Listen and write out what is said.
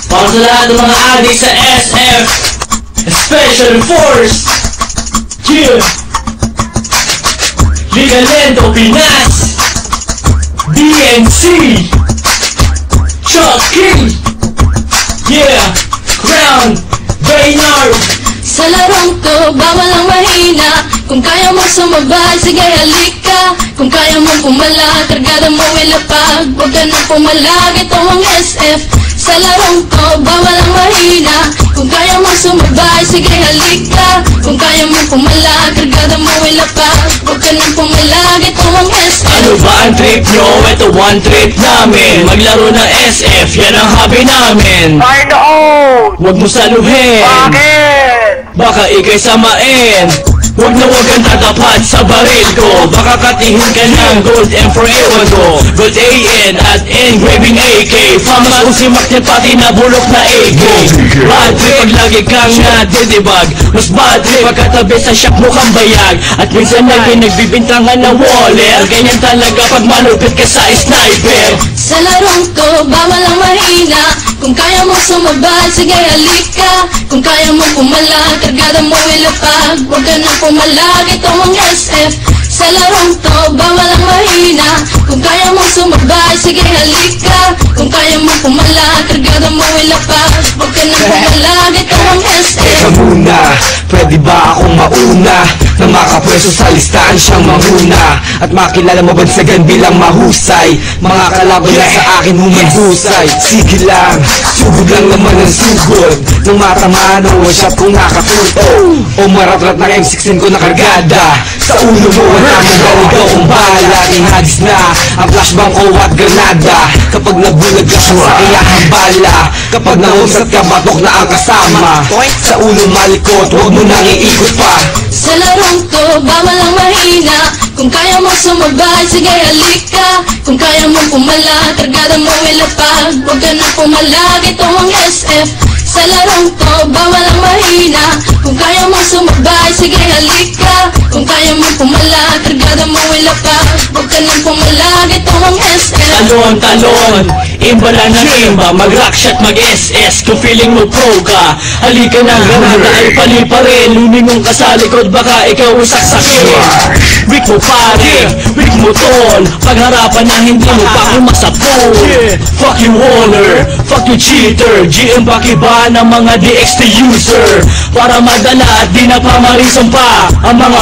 Para sa lahat ng mga adik sa SF Special Force, yeah. Liga Lento Pinas, DNC, Chucky, yeah. Crown, Baynard. Sa larong to, bawal ang mahina. Kung kaya mo sumabay, sige halika. Kung kaya mo pumala, kargada mo ilapag. Huwag ka nang pumalag, ito ang SF. Sa larong to, bawal ang mahina. Kung kaya mo sumabay, sige halika. Kung kaya mo pumala, kargada mo ilapag. Huwag ka nang pumalag, ito ang SF. Ano ba ang trip nyo? Ito one trip namin. Maglaro ng SF, yan ang hobby namin. I know! Huwag mo saluhin, Bakit? baka ikay samain. Huwag na huwag kang tatapat sa baril ko. Baka katihin ka ng gold and forever ko. Gold AN at engraving AK. Famas kung si Macnet pati na bulok na AK. Bad trip pag lagi kang nadidibag. Mas bad trip pagkatabi sa shop mo kang bayag. At minsan lagi nagbibintangan ng waller. Ganyan talaga pag malupit ka sa sniper. Sa larong to, bawal ang mahina. Kung kaya mo sumabay, sige halika. Kung kaya mo pumala, kargada mo ilapag. Huwag ka nang pumalag, ito ang SF. Sa larong to, bawal ang mahina. Kung kaya mo sumabay, sige halika. Kung kaya mo pumala, kargada mo ilapag. Huwag ka nang pumalag, ito ang SF. Teka muna, pwede ba akong mauna? Na makapwesto sa listahan siyang manguna. At makilala mabansagan bilang mahusay. Mga kalaban na sa akin humaghusay. Sige lang, sugod lang naman ang sugod. Nang matamaan ang one shot kong nakatuto. O maratrat ng M16 ko na kargada. Sa ulo mo wala mo ikaw kung bahala. Ihagis na ang flashbang ko at granada. Kapag nabulag ka sa sakiyahang bala. Kapag nahusat ka batok na ang kasama. Sa ulo malikot, huwag mo nang iikot pa. Sa larong to, bawal ang mahina. Kung kaya mo sumabay, sige halika. Kung kaya mo pumala, kargada mo ilapag. Huwag ka nang pumalag, ito ang SF. Sa larong to, bawal ang mahina. Kung kaya mo sumabay, sige halika. Kung kaya mo pumala, kargada mo ilapag. Huwag ka nang pumalag, ito ang SF. Talon, imba na ng imba. Mag-rockshot, mag-SS. Kung feeling mo pro ka, halika na, granada ay palipa rin. Lumingong ka sa likod, baka ikaw usaksakin. Weak mo pare, weak mo tol. Pagharapan na hindi mo pa kumasapol. Fuck you Waller, fuck you cheater. GM pakiba ng mga DXT user. Para madala at di na pamarisan pa ang mga